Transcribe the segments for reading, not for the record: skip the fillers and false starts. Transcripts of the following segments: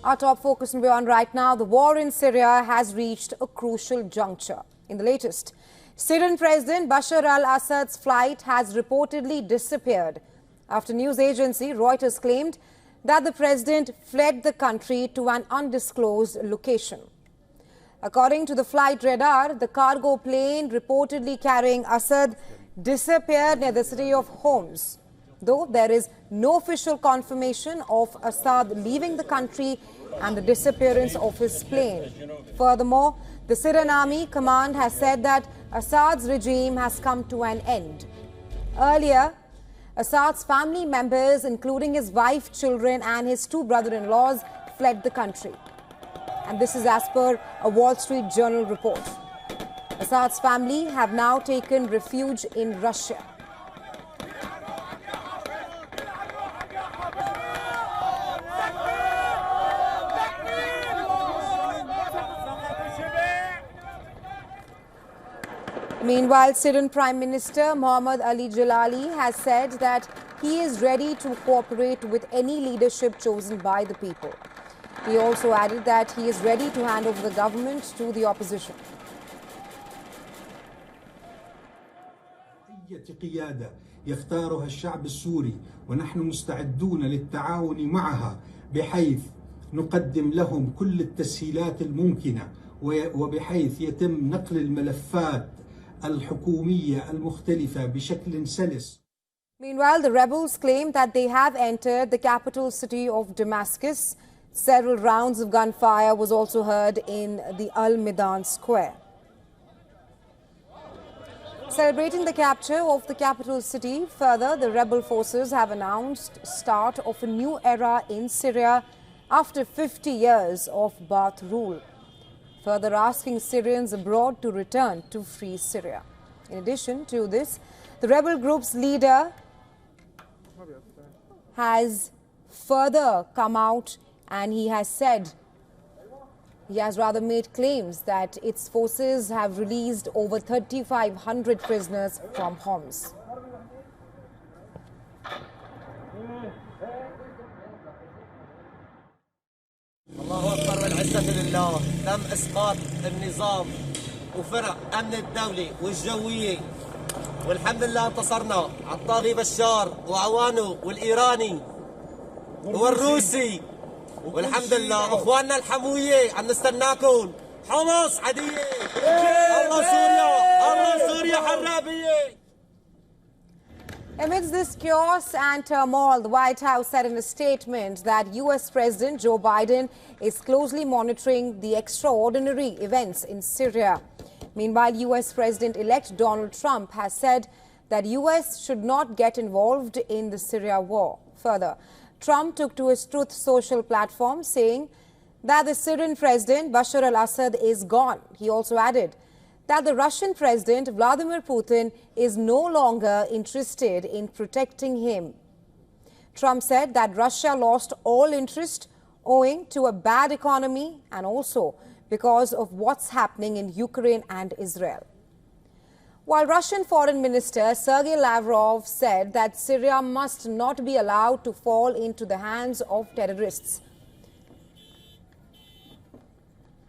Our top focus on WION right now, the war in Syria has reached a crucial juncture. In the latest, Syrian President Bashar Al-Assad's flight has reportedly disappeared after news agency Reuters claimed that the president fled the country to an undisclosed location. According to the flight radar, the cargo plane reportedly carrying Assad disappeared near the city of Homs, though there is no official confirmation of Assad leaving the country and the disappearance of his plane. Furthermore, the Syrian Army Command has said that Assad's regime has come to an end. Earlier, Assad's family members, including his wife, children and his two brother-in-laws, fled the country. And this is as per a Wall Street Journal report. Assad's family have now taken refuge in Russia. Meanwhile, Syrian Prime Minister Mohammed Ali Jalali has said that he is ready to cooperate with any leadership chosen by the people. He also added that he is ready to hand over the government to the opposition. قيادة يختارها الشعب السوري ونحن مستعدون للتعاون معها بحيث نقدم لهم كل التسهيلات الممكنة وبحيث يتم نقل الملفات الحكومية المختلفة بشكل سلس. Meanwhile, the rebels claim that they have entered the capital city of Damascus. Several rounds of gunfire was also heard in the Al-Midan square. Celebrating the capture of the capital city, further, the rebel forces have announced start of a new era in Syria after 50 years of Ba'ath rule, further asking Syrians abroad to return to free Syria. In addition to this, the rebel group's leader has further come out and he has rather made claims that its forces have released over 3,500 prisoners from Homs. الله أكبر والعزة لله. تم إسقاط النظام وفرق أمن الدولي والجوية والحمد لله انتصرنا على الطاغي بشار وعوانه والإيراني والروسي والحمد لله. اخواننا الحمويه عم نستناكم. حمص عاديه. الله سوريا، الله سوريا حرابيه. Amidst this chaos and turmoil, the White House said in a statement that U.S. President Joe Biden is closely monitoring the extraordinary events in Syria. Meanwhile, U.S. President-elect Donald Trump has said that U.S. should not get involved in the Syria war. Further, Trump took to his Truth Social platform saying that the Syrian President Bashar Al-Assad is gone. He also added that the Russian President Vladimir Putin is no longer interested in protecting him. Trump said that Russia lost all interest owing to a bad economy and also because of what's happening in Ukraine and Israel. While Russian Foreign Minister Sergei Lavrov said that Syria must not be allowed to fall into the hands of terrorists.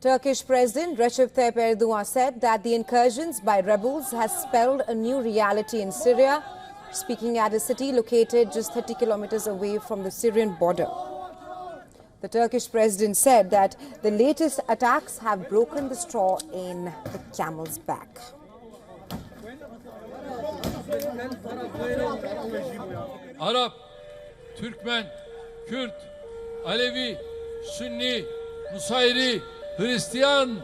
Turkish President Recep Tayyip Erdogan said that the incursions by rebels has spelled a new reality in Syria, speaking at a city located just 30 kilometers away from the Syrian border. The Turkish president said that the latest attacks have broken the straw in the camel's back. Arap, Türkmen, Kürt, Alevi, Sünni, Nusayri, Hristiyan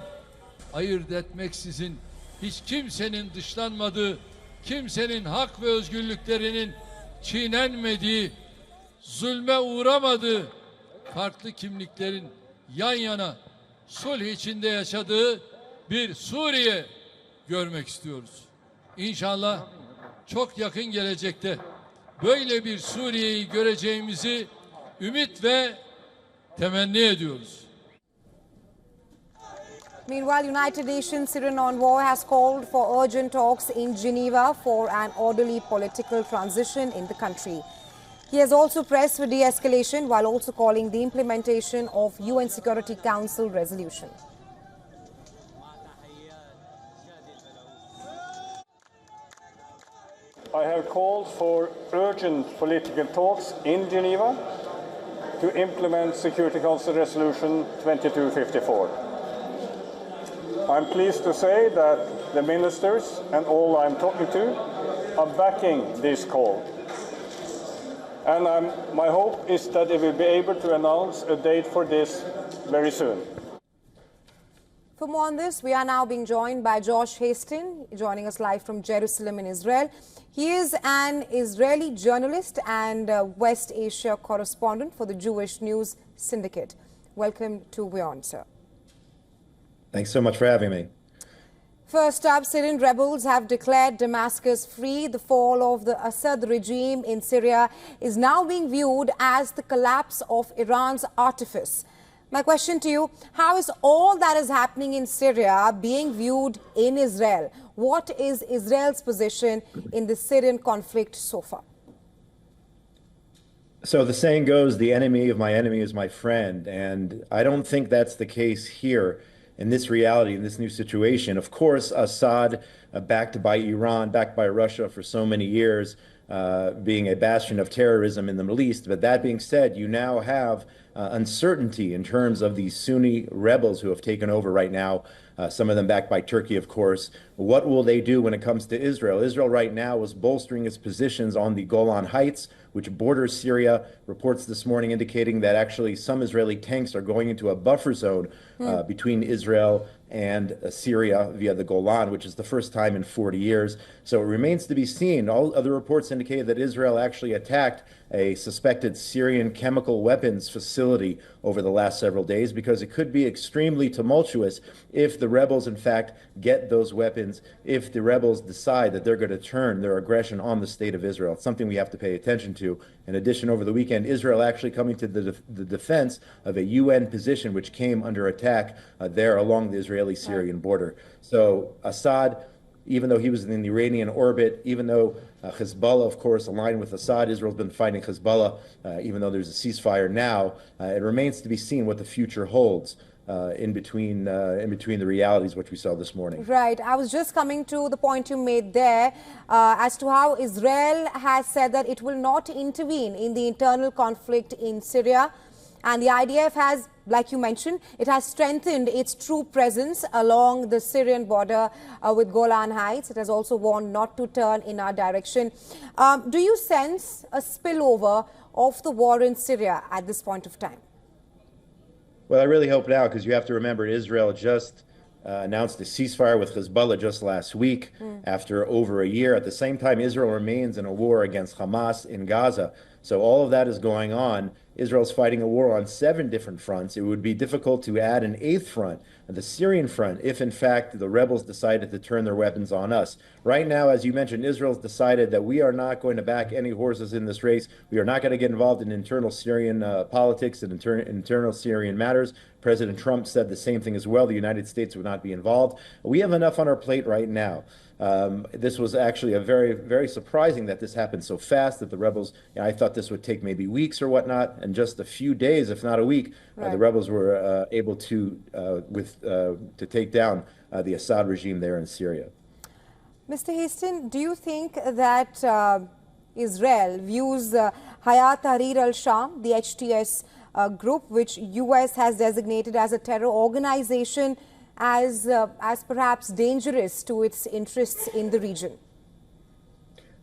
ayırt etmeksizin hiç kimsenin dışlanmadığı, kimsenin hak ve özgürlüklerinin çiğnenmediği, zulme uğramadığı, farklı kimliklerin yan yana sulh içinde yaşadığı bir Suriye görmek istiyoruz. İnşallah çok yakın gelecekte böyle bir Suriye'yi göreceğimizi ümit ve temenni ediyoruz. Meanwhile, United Nations Syrian envoy has called for urgent talks in Geneva for an orderly political transition in the country. He has also pressed for de-escalation while also calling the implementation of UN Security Council resolution. I have called for urgent political talks in Geneva to implement Security Council Resolution 2254. I'm pleased to say that the ministers and all I'm talking to are backing this call. And my hope is that they will be able to announce a date for this very soon. For more on this, we are now being joined by Josh Hastings, joining us live from Jerusalem in Israel. He is an Israeli journalist and West Asia correspondent for the Jewish News Syndicate. Welcome to WION, sir. Thanks so much for having me. First up, Syrian rebels have declared Damascus free. The fall of the Assad regime in Syria is now being viewed as the collapse of Iran's artifice. My question to you, how is all that is happening in Syria being viewed in Israel? What is Israel's position in the Syrian conflict so far? So the saying goes, the enemy of my enemy is my friend. And I don't think that's the case here in this reality, in this new situation. Of course, Assad, backed by Iran, backed by Russia for so many years, being a bastion of terrorism in the Middle East. But that being said, you now have uncertainty in terms of these Sunni rebels who have taken over right now, some of them backed by Turkey, of course. What will they do when it comes to Israel? Israel right now is bolstering its positions on the Golan Heights, which borders Syria. Reports this morning indicating that actually some Israeli tanks are going into a buffer zone between Israel and Syria via the Golan, which is the first time in 40 years. So it remains to be seen. All other reports indicate that Israel actually attacked a suspected Syrian chemical weapons facility over the last several days, because it could be extremely tumultuous if the rebels, in fact, get those weapons, if the rebels decide that they're going to turn their aggression on the state of Israel. It's something we have to pay attention to. In addition, over the weekend, Israel actually coming to the defense of a UN position which came under attack there along the Israeli-Syrian border. So Assad, even though he was in the Iranian orbit, even though Hezbollah, of course, aligned with Assad, Israel's been fighting Hezbollah, even though there's a ceasefire now, it remains to be seen what the future holds in between the realities which we saw this morning. Right. I was just coming to the point you made there as to how Israel has said that it will not intervene in the internal conflict in Syria. And the IDF has, like you mentioned, it has strengthened its troop presence along the Syrian border with Golan Heights. It has also warned not to turn in our direction. Do you sense a spillover of the war in Syria at this point of time? Well, I really hope now, because you have to remember Israel just announced a ceasefire with Hezbollah just last week after over a year. At the same time, Israel remains in a war against Hamas in Gaza. So all of that is going on. Israel's fighting a war on 7 different fronts. It would be difficult to add an 8th front, the Syrian front, if in fact the rebels decided to turn their weapons on us. Right now, as you mentioned, Israel's decided that we are not going to back any horses in this race. We are not going to get involved in internal Syrian politics and internal Syrian matters. President Trump said the same thing as well. The United States would not be involved. We have enough on our plate right now. This was actually a very surprising that this happened so fast, that the rebels, I thought this would take maybe weeks or whatnot, and just a few days, if not a week, the rebels were able to take down the Assad regime there in Syria. Mr. Hastings, do you think that Israel views Hayat Tahrir al-Sham, the HTS group, which U.S. has designated as a terror organization, as perhaps dangerous to its interests in the region?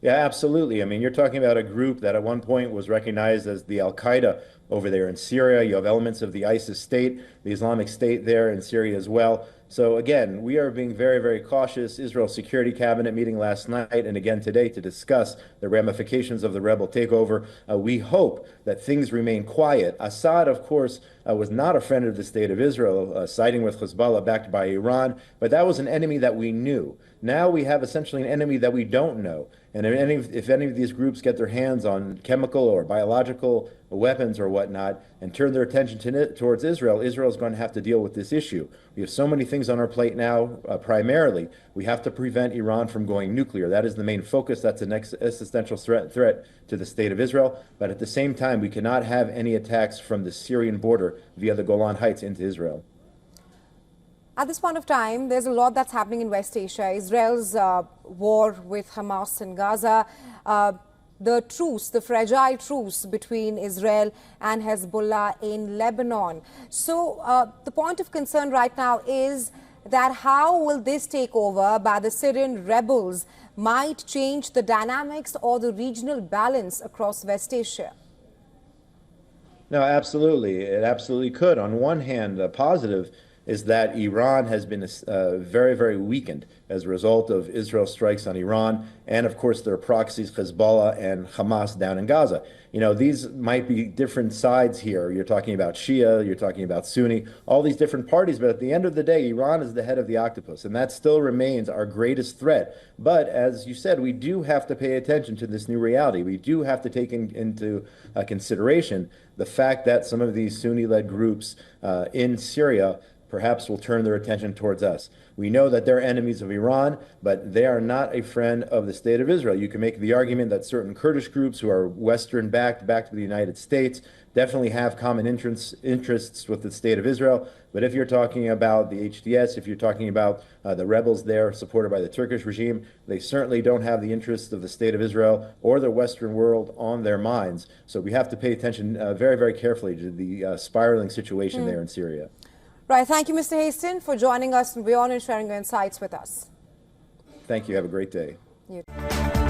Yeah, absolutely. I mean, you're talking about a group that at one point was recognized as the Al-Qaeda over there in Syria. You have elements of the ISIS state, the Islamic State there in Syria as well. So again, we are being very cautious. Israel's Security Cabinet meeting last night and again today to discuss the ramifications of the rebel takeover. We hope that things remain quiet. Assad, of course, was not a friend of the state of Israel, siding with Hezbollah backed by Iran, but that was an enemy that we knew. Now we have essentially an enemy that we don't know. And if any of these groups get their hands on chemical or biological weapons or whatnot and turn their attention towards Israel, Israel is going to have to deal with this issue. We have so many things on our plate now. Primarily, we have to prevent Iran from going nuclear. That is the main focus. That's an existential threat to the state of Israel. But at the same time, we cannot have any attacks from the Syrian border via the Golan Heights into Israel. At this point of time, there's a lot that's happening in West Asia. Israel's war with Hamas in Gaza, the truce, the fragile truce between Israel and Hezbollah in Lebanon. So the point of concern right now is that how will this takeover by the Syrian rebels might change the dynamics or the regional balance across West Asia? No, absolutely. It absolutely could. On one hand, the positive is that Iran has been very, very weakened as a result of Israel's strikes on Iran and, of course, their proxies, Hezbollah and Hamas down in Gaza. You know, these might be different sides here. You're talking about Shia, you're talking about Sunni, all these different parties. But at the end of the day, Iran is the head of the octopus, and that still remains our greatest threat. But as you said, we do have to pay attention to this new reality. We do have to take into consideration the fact that some of these Sunni-led groups in Syria perhaps will turn their attention towards us. We know that they're enemies of Iran, but they are not a friend of the state of Israel. You can make the argument that certain Kurdish groups who are Western-backed, backed by the United States, definitely have common interests with the state of Israel. But if you're talking about the HDS, if you're talking about the rebels there supported by the Turkish regime, they certainly don't have the interests of the state of Israel or the Western world on their minds. So we have to pay attention very, very carefully to the spiraling situation there in Syria. Right. Thank you, Mr. Haston, for joining us from WION and sharing your insights with us. Thank you. Have a great day. You too.